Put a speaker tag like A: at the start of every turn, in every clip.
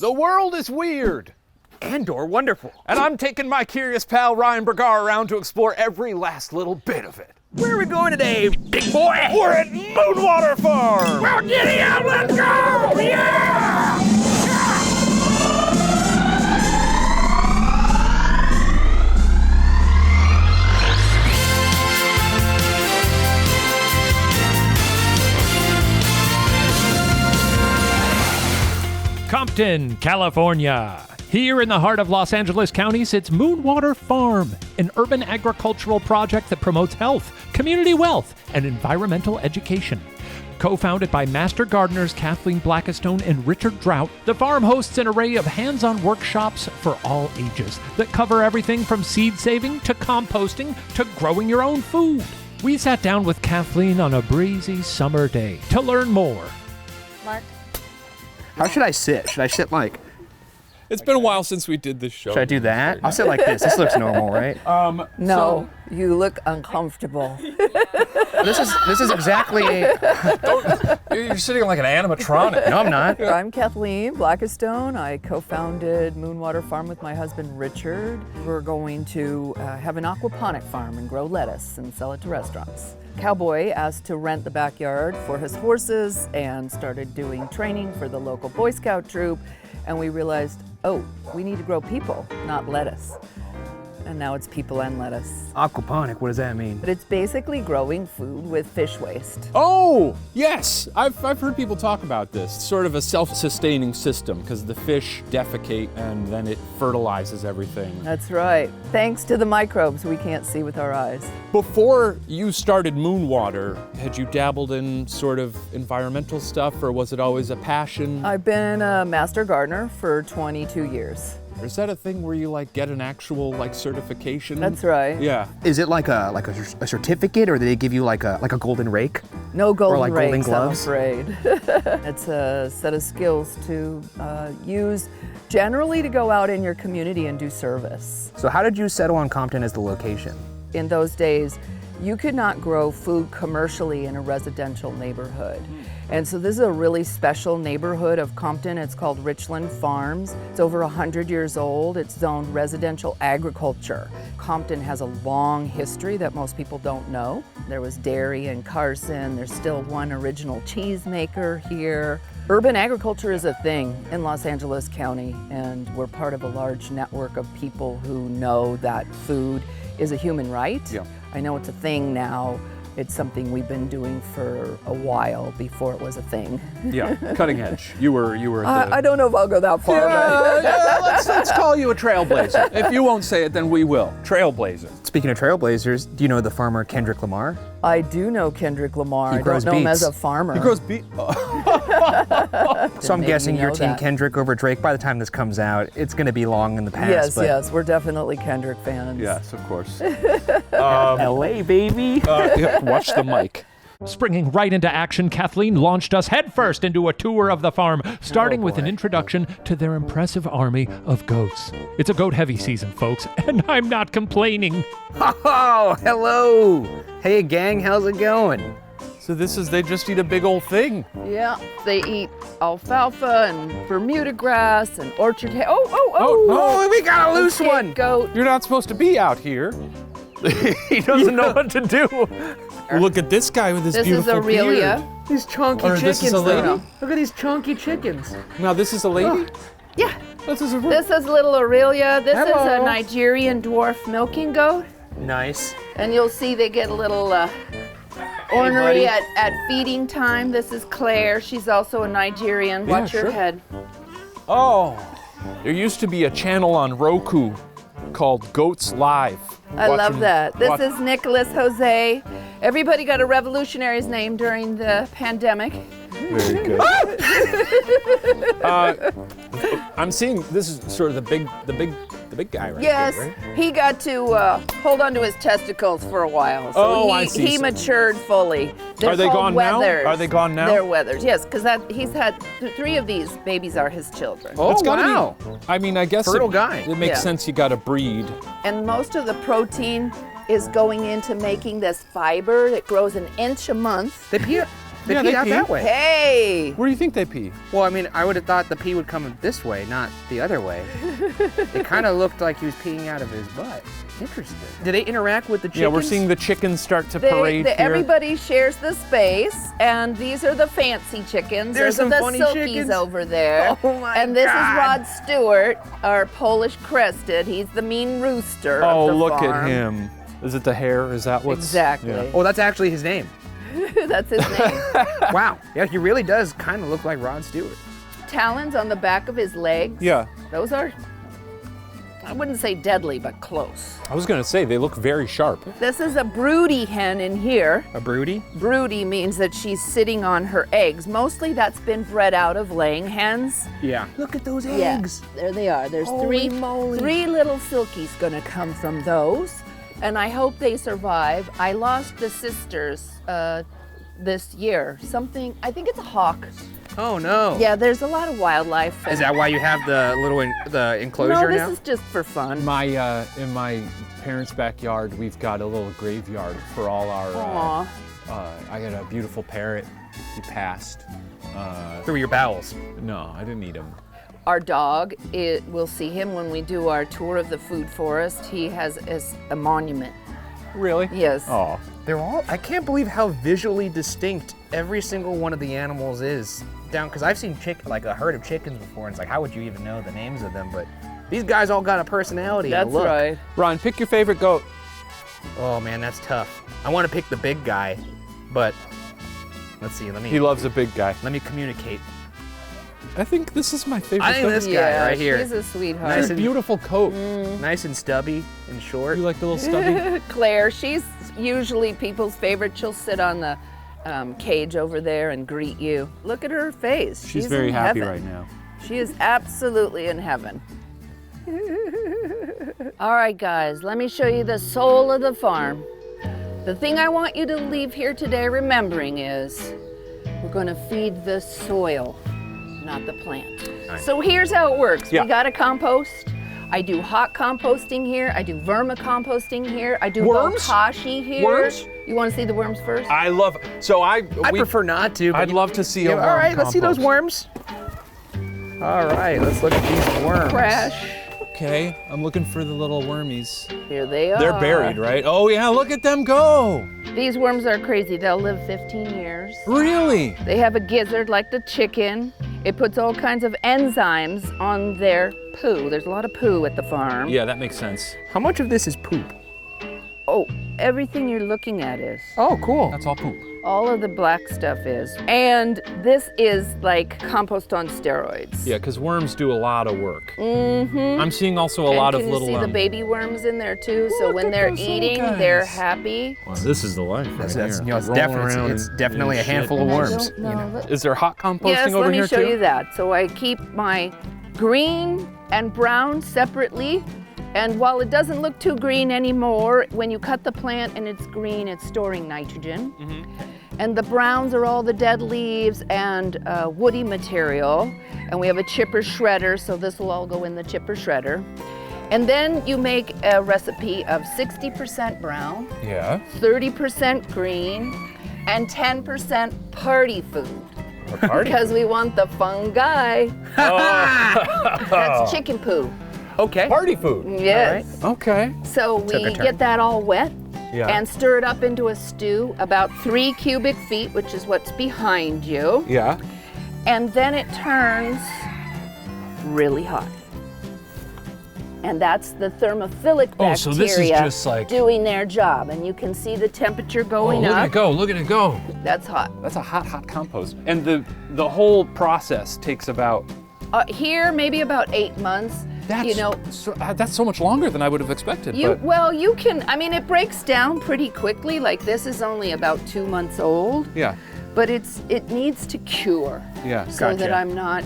A: The world is weird.
B: And/or wonderful.
A: And I'm taking my curious pal Ryan Bergara around to explore every last little bit of it.
B: Where are we going today, big boy?
A: We're at Moonwater Farm!
B: Well, giddy up, let's go! Yeah!
C: Compton, California. Here in the heart of Los Angeles County sits Moonwater Farm, an urban agricultural project that promotes health, community wealth, and environmental education. Co-founded by master gardeners Kathleen Blakistone and Richard Drought, the farm hosts an array of hands-on workshops for all ages that cover everything from seed saving to composting to growing your own food. We sat down with Kathleen on a breezy summer day to learn more.
D: Mark?
B: How should I sit? Should I sit like...
A: It's been a while since we did this show.
B: Should I do that? I'll sit like this. This looks normal, right?
D: No, you look uncomfortable.
B: This is exactly...
A: You're sitting like an animatronic.
B: No, I'm not.
D: I'm Kathleen Blakistone. I co-founded Moonwater Farm with my husband Richard. We're going to have an aquaponic farm and grow lettuce and sell it to restaurants. Cowboy asked to rent the backyard for his horses and started doing training for the local Boy Scout troop. And we realized, oh, we need to grow people, not lettuce. And now it's people and lettuce.
B: Aquaponic, what does that mean?
D: But it's basically growing food with fish waste.
A: Oh, yes. I've heard people talk about this. It's sort of a self-sustaining system because the fish defecate and then it fertilizes everything.
D: That's right. Thanks to the microbes we can't see with our eyes.
A: Before you started Moonwater, had you dabbled in sort of environmental stuff or was it always a passion?
D: I've been a master gardener for 22 years.
A: Is that a thing where you like get an actual like certification?
D: That's right.
A: Yeah.
B: Is it like a certificate, or do they give you like a golden rake?
D: No golden
B: or like golden
D: rakes,
B: gloves?
D: I'm afraid. It's a set of skills to use generally to go out in your community and do service.
B: So how did you settle on Compton as the location?
D: In those days, you could not grow food commercially in a residential neighborhood. And so this is a really special neighborhood of Compton. It's called Richland Farms. It's over 100 years old. It's zoned residential agriculture. Compton has a long history that most people don't know. There was dairy in Carson. There's still one original cheesemaker here. Urban agriculture is a thing in Los Angeles County, and we're part of a large network of people who know that food is a human right.
A: Yeah.
D: I know it's a thing now. It's something we've been doing for a while before it was a thing.
A: Yeah, cutting edge. You were
D: I don't know if I'll go that far.
A: Let's call you a trailblazer. If you won't say it, then we will. Trailblazer.
B: Speaking of trailblazers, do you know the farmer Kendrick Lamar?
D: I do know Kendrick Lamar.
B: He
D: I
B: grows
D: don't know him
B: beets.
D: as a farmer.
A: He grows beets.
B: So I'm
D: Didn't
B: guessing
D: you
B: you're
D: know
B: Team
D: that?
B: Kendrick over Drake. By the time this comes out, it's going to be long in the past.
D: Yes,
B: but
D: yes, we're definitely Kendrick fans.
A: Yes, of course.
B: LA, baby.
A: Watch the mic.
C: Springing right into action, Kathleen launched us headfirst into a tour of the farm, starting with an introduction to their impressive army of goats. It's a goat-heavy season, folks, and I'm not complaining.
B: Oh, hello. Hey, gang, how's it going?
A: So they just eat a big old thing.
D: Yeah, they eat alfalfa and Bermuda grass and orchard hay. Oh,
B: Oh, we got a loose
D: Kid
B: one.
D: Goat.
A: You're not supposed to be out here.
B: He doesn't know what to do.
A: Look at this guy with his
D: This is
A: beautiful
D: Aurelia.
A: beard.
B: These chunky
A: Or
B: chickens.
A: this is a lady?
B: though. Look at these chunky chickens.
A: Now this is a lady?
D: Yeah,
A: This is a
D: this is little Aurelia. This is
B: Hello.
D: a Nigerian dwarf milking goat.
B: Nice.
D: And you'll see they get a little ornery at feeding time. This is Claire. She's also a Nigerian.
A: Yeah,
D: Watch your
A: sure.
D: head.
A: Oh, there used to be a channel on Roku called Goats Live.
D: I
A: Watch
D: love
A: him-
D: that. This
A: watch-
D: is Nicholas Jose. Everybody got a revolutionary's name during the pandemic.
A: Very good. I'm seeing this is sort of the big guy right
D: Yes,
A: here, right?
D: he got to hold on to his testicles for a while. So
A: Oh,
D: he,
A: I see.
D: he matured fully. They're
A: Are they
D: called
A: gone now?
D: wethers.
A: Are they gone now?
D: They're wethers, yes, because he's had 3 of these babies are his children.
B: Oh,
A: That's gotta
B: wow.
A: be, I mean, I guess
B: Fertile guy.
A: It makes
D: Yeah.
A: sense you gotta breed.
D: And most of the protein is going into making this fiber that grows an inch a month.
B: They pee They
A: Yeah,
B: pee
A: they
B: out
A: pee.
B: that way.
D: Hey!
A: Where do you think they pee?
B: Well, I mean, I would have thought the pee would come this way, not the other way. It kind of looked like he was peeing out of his butt. Interesting. Do they interact with the chickens?
A: Yeah, we're seeing the chickens start to parade here.
D: Everybody shares the space, and these are the fancy chickens.
B: There's
D: Those
B: some
D: are the
B: funny
D: silkies
B: chickens.
D: over there.
B: Oh my
D: And this
B: God.
D: is Rod Stewart, our Polish crested. He's the mean rooster
A: Oh,
D: of the
A: look
D: farm.
A: at him. Is it the hair? Is that what's...
D: Exactly.
A: Yeah.
B: Oh, that's actually his name.
D: That's his name.
B: Wow. Yeah, he really does kind of look like Rod Stewart.
D: Talons on the back of his legs.
A: Yeah.
D: Those are, I wouldn't say deadly, but close.
A: I was gonna say, they look very sharp.
D: This is a broody hen in here.
B: A broody?
D: Broody means that she's sitting on her eggs. Mostly that's been bred out of laying hens.
B: Yeah. Look at those
D: Yeah,
B: eggs.
D: there they are. There's
B: Holy moly.
D: three little silkies gonna come from those, and I hope they survive. I lost the sisters this year. Something, I think it's a hawk.
B: Oh no.
D: Yeah, there's a lot of wildlife.
B: Is that why you have the little the enclosure
D: No, this
B: now?
D: is just for fun.
A: In my parents' backyard, we've got a little graveyard for all our.
D: Aw.
A: I got a beautiful parrot. He passed.
B: Through your bowels.
A: No, I didn't eat him.
D: Our dog, we'll see him when we do our tour of the food forest. He has a monument.
A: Really?
D: Yes.
A: Oh.
B: They're all, I can't believe how visually distinct every single one of the animals is. Because I've seen like a herd of chickens before, and it's like, how would you even know the names of them? But these guys all got a personality and a
D: That's
B: look.
D: right.
A: Ron, pick your favorite goat.
B: Oh man, that's tough. I want to pick the big guy, but let's see,
A: He loves a big guy.
B: let me communicate.
A: I think this is my favorite
B: I think
A: goat.
B: this guy
D: Yeah,
B: right here.
D: He's a sweetheart.
B: Nice
A: It's a beautiful coat.
B: Nice and stubby and short.
A: You like the little stubby?
D: Claire, she's usually people's favorite. She'll sit on the cage over there and greet you. Look at her face.
A: She's very
D: in
A: happy
D: heaven.
A: right now.
D: She is absolutely in heaven. All right, guys, let me show you the soul of the farm. The thing I want you to leave here today remembering is we're going to feed the soil, not the plant.
B: Nice.
D: So here's how it works.
A: Yeah.
D: We got to compost. I do hot composting here. I do vermicomposting here. I do
A: Worms?
D: bokashi here.
A: Worms?
D: You want to see the worms first?
A: I love. So
B: I prefer not to. but
A: I'd love to see a
B: Yeah,
A: worm
B: all right, let's see those
A: compost.
B: worms. All right, let's look at these worms.
D: Crash.
A: Okay, I'm looking for the little wormies.
D: Here they are.
A: They're buried, right? Oh yeah, look at them go.
D: These worms are crazy. They'll live 15 years.
A: Really?
D: They have a gizzard like the chicken. It puts all kinds of enzymes on their poo. There's a lot of poo at the farm.
A: Yeah, that makes sense.
B: How much of this is poop?
D: Oh, everything you're looking at is.
B: Oh, cool.
A: That's all poop.
D: All of the black stuff is. And this is like compost on steroids.
A: Yeah, because worms do a lot of work.
D: Mm-hmm.
A: I'm seeing also a lot of
D: Can
A: little.
D: you see the baby worms in there too? So
A: Look
D: when
A: at
D: they're
A: those little
D: eating,
A: guys.
D: they're happy.
A: Well, this is the life right
B: That's,
A: here.
B: you know, it's,
A: Rolling around
B: it's
A: in-
B: definitely
A: in
B: a handful of
A: shit.
B: worms.
D: I don't know.
A: Is there hot composting
D: Yes,
A: over
D: let me
A: here
D: show
A: too?
D: you that. So I keep my green and brown separately. And while it doesn't look too green anymore, when you cut the plant and it's green, it's storing nitrogen. And the browns are all the dead leaves and woody material. And we have a chipper shredder, so this will all go in the chipper shredder. And then you make a recipe of 60% brown,
A: Yeah.
D: 30% green, and 10% party food.
A: A party.
D: Because we want the fungi. That's chicken poo.
B: Okay.
A: Party food.
D: Yes.
A: Okay.
D: So
B: Took a
D: we
B: turn.
D: get that all wet
A: Yeah.
D: and stir it up into a stew, about 3 cubic feet, which is what's behind you.
A: Yeah.
D: And then it turns really hot. And that's the thermophilic bacteria
A: Oh, so this is just like-
D: doing their job. And you can see the temperature going
A: look at
D: up.
A: it go! Look at it go!
D: That's hot.
A: That's a hot compost. And the whole process takes about.
D: Here, maybe about 8 months.
A: That's
D: you know,
A: that's so much longer than I would have expected. but
D: well, you can. I mean, it breaks down pretty quickly. Like this is only about 2 months old,
A: yeah,
D: but it needs to cure.
A: yeah.
D: So that
B: Gotcha.
D: I'm not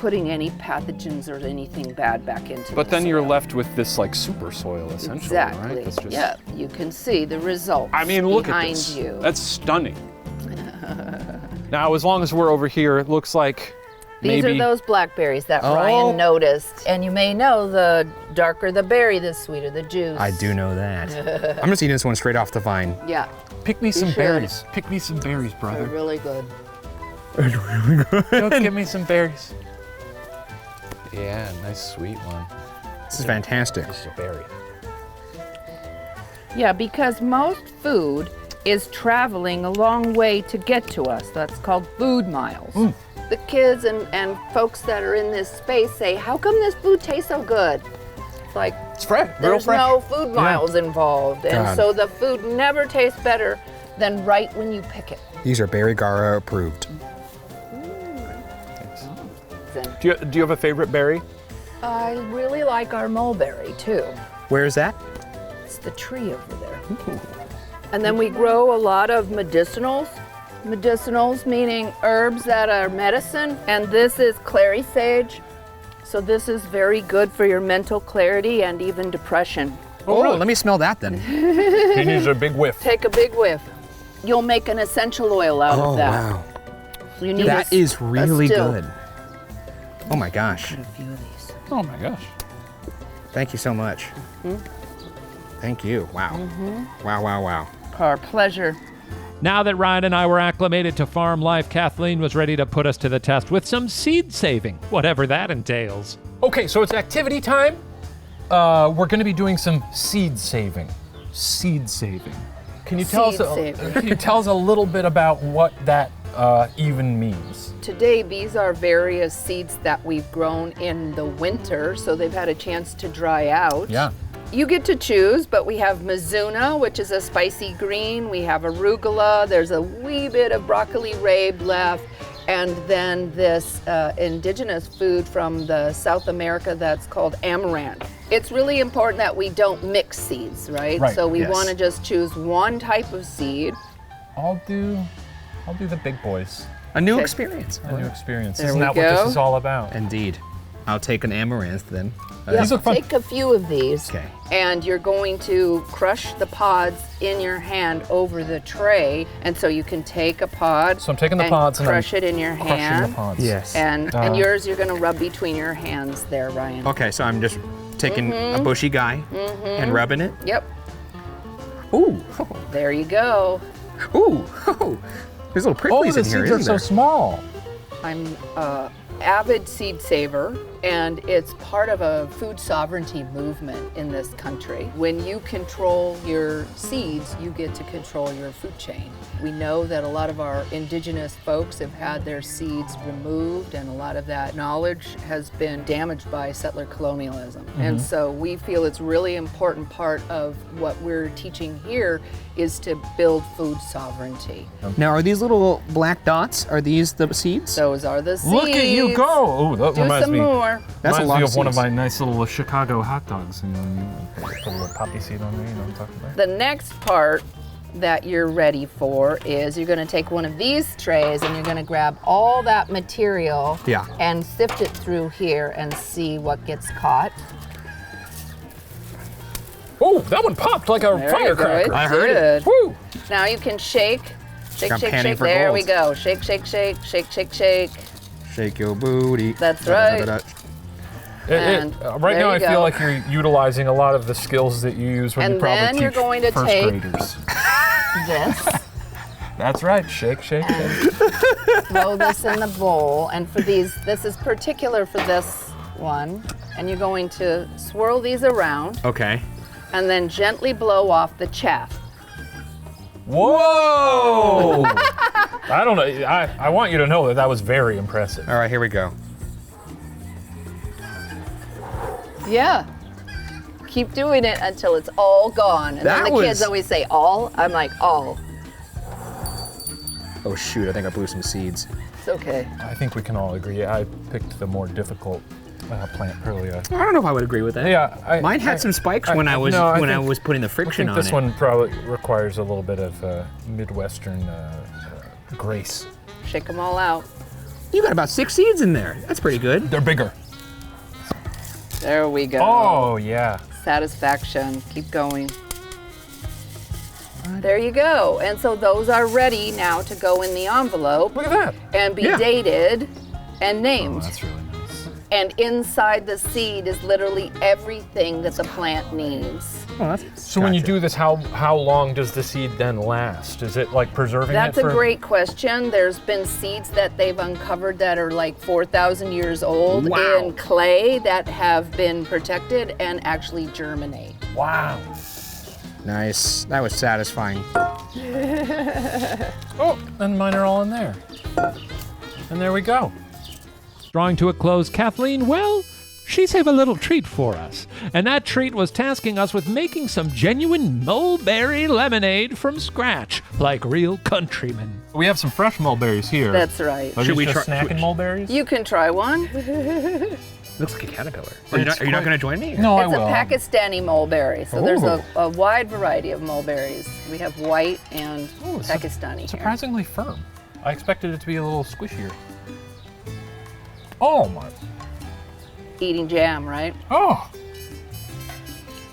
D: putting any pathogens or anything bad back into.
A: But
D: the
A: then you're
D: soil.
A: left with this like super soil essentially,
D: Exactly.
A: right? That's just,
D: Yeah, you can see the results.
A: I mean, look
D: behind
A: at this.
D: you.
A: That's stunning. Now, as long as we're over here, it looks like
D: These
A: maybe.
D: are those blackberries that
B: Oh.
D: Ryan noticed. And you may know the darker the berry, the sweeter the juice.
B: I do know that. I'm just eating this one straight off the vine.
D: Yeah.
A: Pick me some
D: should.
A: berries. Pick me some berries,
D: They're
A: brother.
D: really good.
A: Go give me some berries. Yeah, nice sweet one.
B: This is fantastic.
A: Just a berry.
D: Yeah, because most food is traveling a long way to get to us. That's called food miles. The kids and folks that are in this space say, how come this food tastes so good? It's like,
A: It's fresh, real
D: there's
A: fresh.
D: no food miles involved. And
B: God.
D: so the food never tastes better than right when you pick it.
B: These are Bergara approved.
A: Do you have a favorite berry?
D: I really like our mulberry too.
B: Where is that?
D: It's the tree over there. And then we grow a lot of medicinals. Medicinals meaning herbs that are medicine. And this is clary sage. So this is very good for your mental clarity and even depression.
B: Oh, let me smell that then.
A: He needs a big whiff.
D: Take a big whiff. You'll make an essential oil out of that.
B: Wow.
D: So you need
B: That is really
D: still.
B: good. Oh my gosh.
D: A few of these.
A: Oh my gosh.
B: Thank you so much. Thank you. Wow. Wow, wow, wow.
D: Our pleasure.
C: Now that Ryan and I were acclimated to farm life, Kathleen was ready to put us to the test with some seed saving, whatever that entails.
A: Okay, so it's activity time. We're going to be doing some seed saving. Seed saving. Can you tell
D: Seed
A: us?
D: saving.
A: Can you tell us a little bit about what that even means?
D: Today, these are various seeds that we've grown in the winter, so they've had a chance to dry out.
A: Yeah.
D: You get to choose, but we have mizuna, which is a spicy green. We have arugula. There's a wee bit of broccoli rabe left. And then this indigenous food from the South America that's called amaranth. It's really important that we don't mix seeds, right?
A: Right,
D: So we
B: yes.
D: want to just choose one type of seed.
A: I'll do the big boys.
B: A new
D: Okay.
B: experience.
A: A new experience.
D: There
A: Isn't
D: we
A: that what this
D: go.
A: is all about?
B: Indeed. I'll take an amaranth then.
A: These look fun.
D: Take a few of these,
B: Okay.
D: and you're going to crush the pods in your hand over the tray, and so you can take a pod.
A: So I'm taking the
D: and
A: pods and I'm
D: crush it in your
A: Crushing
D: hand.
A: the pods.
B: Yes.
D: And yours, you're going to rub between your hands there, Ryan.
B: Okay, so I'm just taking a bushy guy and rubbing it.
D: Yep.
B: Ooh.
D: There you go.
B: Ooh. There's little
A: Oh,
B: pricklies
A: the
B: in here,
A: seeds are
B: isn't
A: so
B: there?
A: small.
D: I'm a avid seed saver, and it's part of a food sovereignty movement in this country. When you control your seeds, you get to control your food chain. We know that a lot of our indigenous folks have had their seeds removed, and a lot of that knowledge has been damaged by settler colonialism. And so we feel it's really important part of what we're teaching here is to build food sovereignty.
B: Now, are these little black dots, are these the seeds?
D: Those are the seeds.
A: Look at you go! Oh, that
D: Do
A: reminds
D: some
A: me.
D: more.
B: That's a
A: Reminds
B: lot
A: me
B: of
A: of one of
B: seeds.
A: my nice little Chicago hot dogs. You know, you put a little poppy seed on there. You know what I'm talking about?
D: The next part that you're ready for is you're gonna take one of these trays and you're gonna grab all that material
B: Yeah.
D: and sift it through here and see what gets caught.
A: Oh, that one popped like a
D: Very
A: firecracker.
D: good.
B: I heard it.
D: Good.
A: Woo!
D: Now you can shake, shake,
B: I'm
D: shake,
B: panning
D: shake.
B: for
D: There
B: gold.
D: we go. Shake, shake, shake, shake, shake, shake.
B: Shake your booty.
D: That's right. And
A: Right
D: there
A: now,
D: you
A: I feel
D: go.
A: like you're utilizing a lot of the skills that you use when
D: And
A: you probably
D: then
A: teach
D: you're going to
A: first
D: take-
A: graders.
D: This,
A: That's right. Shake, shake, shake.
D: throw this in the bowl, and for these, this is particular for this one, and you're going to swirl these around
B: Okay.
D: and then gently blow off the chaff.
A: Whoa! I don't know. I want you to know that was very impressive.
B: All right, here we go.
D: Yeah. Keep doing it until it's all gone. And
B: That
D: then the kids
B: was-
D: always say all. I'm like, all.
B: Oh shoot, I think I blew some seeds.
D: It's okay.
A: I think we can all agree. I picked the more difficult plant earlier.
B: I don't know if I would agree with that.
A: Yeah,
B: Mine had some spikes when I was putting the
A: I
B: friction
A: think
B: on
A: this
B: it.
A: one probably requires a little bit of Midwestern grace.
D: Shake them all out.
B: You got about 6 seeds in there. That's pretty good.
A: They're bigger.
D: There we go.
A: Oh yeah.
D: Satisfaction. Keep going. There you go. And so those are ready now to go in the envelope
A: Look at that.
D: and be
B: Yeah.
D: dated and
A: Oh,
D: named.
A: that's really nice.
D: And inside the seed is literally everything that the plant needs.
B: Oh, that's
C: So when you do this, how long does the seed then last? Is it like preserving
D: That's
C: it for...
D: a great question. There's been seeds that they've uncovered that are like 4,000 years old in clay that have been protected and actually germinate.
C: Wow.
B: Nice. That was satisfying.
C: Oh, and mine are all in there. And there we go.
E: Drawing to a close, Kathleen, well, she saved a little treat for us. And that treat was tasking us with making some genuine mulberry lemonade from scratch, like real countrymen.
C: We have some fresh mulberries here.
D: That's right.
C: Are
B: Should we
C: these just
B: try-
C: snacking mulberries?
D: You can try one.
B: Looks like a caterpillar. Are you not going to join me?
C: No, I
D: It's
C: will.
D: a Pakistani mulberry, so there's
C: Ooh.
D: a wide variety of mulberries. We have white and Pakistani here.
C: Surprisingly firm. I expected it to be a little squishier. Oh my.
D: Eating jam, right?
C: Oh,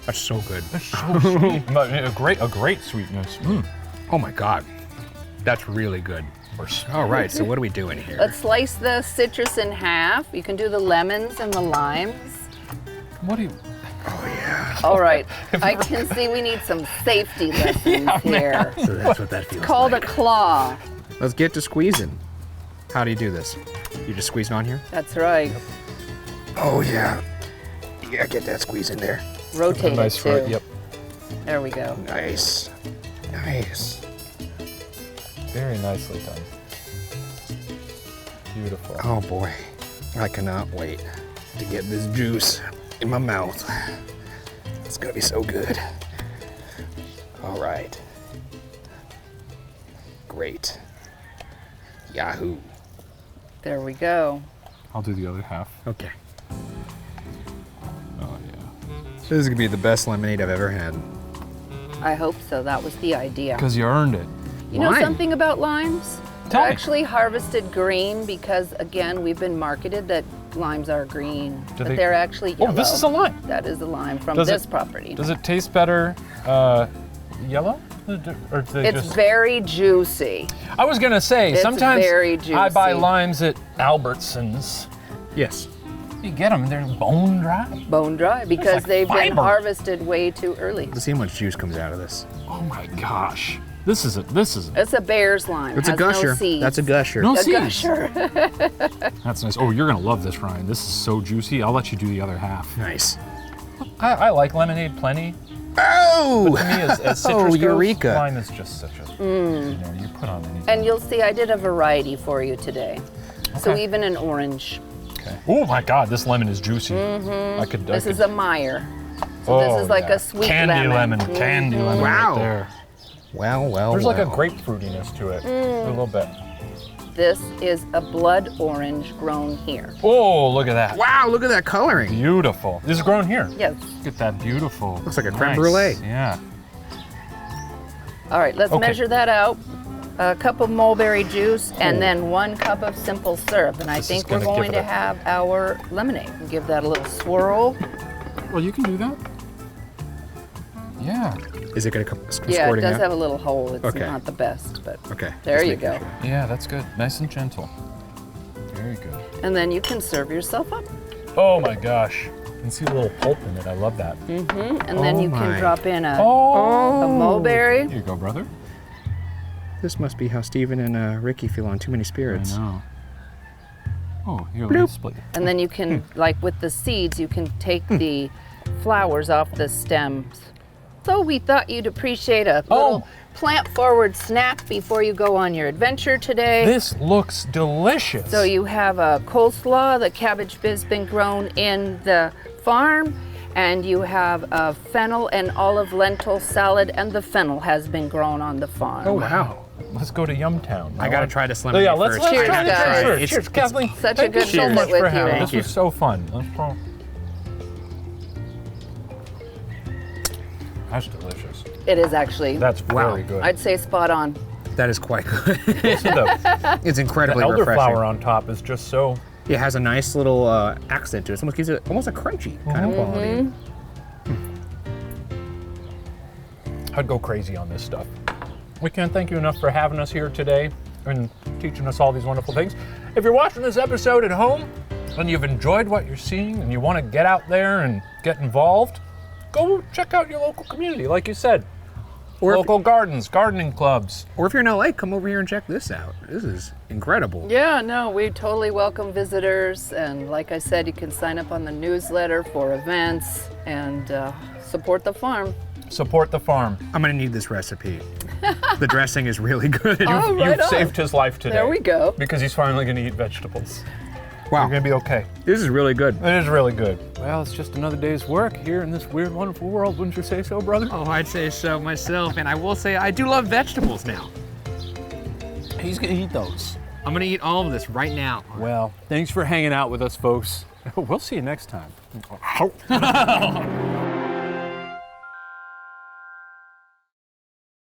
B: That's so good.
C: that's so sweet. A great sweetness.
B: Oh my God. That's really good. All right, so what are we doing here?
D: Let's slice the citrus in half. You can do the lemons and the limes.
C: What do you...
D: All right, I can see we need some safety lessons here.
B: So that's what that feels
D: It's called
B: like.
D: a claw.
B: Let's get to squeezing. How do you do this? You just squeeze it on here?
D: That's right.
B: Oh yeah. You gotta get that squeeze in there.
D: Rotate it too.
C: Yep.
D: There we go.
B: Nice. Nice.
C: Very nicely done. Beautiful.
B: Oh boy. I cannot wait to get this juice in my mouth. It's gonna be so good. All right. Great. Yahoo.
D: There we go.
C: I'll do the other half.
B: Okay.
C: Oh yeah.
B: This is gonna be the best lemonade I've ever had.
D: I hope so. That was the idea.
C: Because you earned it.
D: You know
B: Lime.
D: something about limes?
C: Tell
D: They're
C: me.
D: actually harvested green because, again, we've been marketed that limes are green, but
C: they-
D: they're actually yellow.
C: Oh, this is a lime.
D: That is a lime from
C: Does
D: this
C: it-
D: property.
C: Does it taste better yellow? Or do they
D: It's
C: just...
D: very juicy.
C: I was gonna say,
D: It's
C: sometimes
D: very
C: I buy
D: juicy.
C: limes at Albertsons.
B: Yes.
C: You get them, they're bone dry.
D: Bone dry because
C: like
D: they've been
C: fiber.
D: harvested way too early.
B: Let's see how much juice comes out of this.
C: Oh my gosh. This is
D: It's a bear's lime.
B: It's a
D: has no
B: gusher.
D: seeds.
B: That's a gusher.
C: no
D: A
C: seeds.
D: gusher.
C: That's nice. Oh, you're gonna love this, Ryan. This is so juicy. I'll let you do the other half.
B: Nice.
C: I like lemonade plenty.
B: Oh!
C: To me, as citrus
B: Oh,
C: goes,
B: eureka.
C: lime is just such a, you know, you put on anything.
D: And you'll see I did a variety for you today. So
C: Okay.
D: even an orange.
C: Okay. Oh my God, this lemon is juicy. I could.
D: This is a Meyer. So
C: oh,
D: this is like
C: yeah.
D: a sweet
C: candy
D: lemon.
C: Candy lemon
B: Wow.
C: right there.
B: Well,
C: There's like a
B: well.
C: grapefruitiness to it, a little bit.
D: This is a blood orange grown here.
C: Oh, look at that.
B: Wow, look at that coloring.
C: Beautiful. This is grown here.
D: Yes.
C: Look at that beautiful.
B: Looks like a creme
C: nice.
B: brulee.
C: Yeah.
D: All right, let's
C: Okay.
D: measure that out. A cup of mulberry juice and then 1 cup of simple syrup. And I
C: This is
D: think we're
C: gonna
D: going
C: give it
D: to
C: a-
D: have our lemonade. We'll give that a little swirl.
C: Well, you can do that. Yeah.
B: Is it gonna come squirting
D: Yeah, it does
B: out?
D: have a little hole. It's
B: Okay.
D: not the best, but
B: Okay.
D: there
B: just
D: you
B: making
D: go.
B: sure.
C: Yeah, that's good. Nice and gentle. Very good.
D: And then you can serve yourself up.
C: Oh my gosh. You can see a little pulp in it. I love that.
D: And then
B: Oh
D: you can
B: my.
D: drop in a
C: Oh.
D: mulberry.
C: Here you go, brother.
B: This must be how Steven and Ricky feel on Too Many Spirits.
C: I know. Oh, here, let me split it.
D: And then you can, like with the seeds, you can take the flowers off the stems. So we thought you'd appreciate a little plant-forward snack before you go on your adventure today.
C: This looks delicious.
D: So you have a coleslaw, the cabbage has been grown in the farm, and you have a fennel and olive lentil salad, and the fennel has been grown on the farm.
B: Oh wow.
C: Let's go to Yumtown.
B: I gotta try this
C: Oh,
B: lemonade
C: yeah, let's
B: first.
C: try
D: Cheers,
C: this.
D: guys.
C: Cheers,
B: It's-
C: cheers, Kathleen.
D: Such a
C: Thank
D: good
C: you so
D: visit
C: much
D: with
C: for
D: you.
C: having
D: Thank
C: us. This
B: you.
C: was so fun. Let's go. That's delicious.
D: It is actually,
C: That's
B: Wow.
C: very good.
D: I'd say spot on.
B: That is quite good.
C: See the
B: It's incredibly refreshing.
C: elderflower on top is just so.
B: It has a nice little accent to it. It almost gives it almost a crunchy kind of quality.
C: I'd go crazy on this stuff. We can't thank you enough for having us here today and teaching us all these wonderful things. If you're watching this episode at home and you've enjoyed what you're seeing and you want to get out there and get involved,
A: go check out your local community, like you said.
B: Or
A: Local gardens, gardening clubs.
B: Or if you're in LA, come over here and check this out. This is incredible.
D: Yeah, no, we totally welcome visitors. And like I said, you can sign up on the newsletter for events and support the farm.
A: Support the farm.
B: I'm gonna need this recipe. The dressing is really good.
D: Oh, right
A: You've
D: on.
A: saved his life today.
D: There we go.
A: Because he's finally gonna eat vegetables.
B: Wow,
A: You're gonna be okay.
B: this is really good.
A: It is really good. Well, it's just another day's work here in this weird, wonderful world, wouldn't you say so, brother?
B: Oh, I'd say so myself, and I will say I do love vegetables now.
A: He's gonna eat those.
B: I'm gonna eat all of this right now.
A: Well, thanks for hanging out with us, folks. We'll see you next time.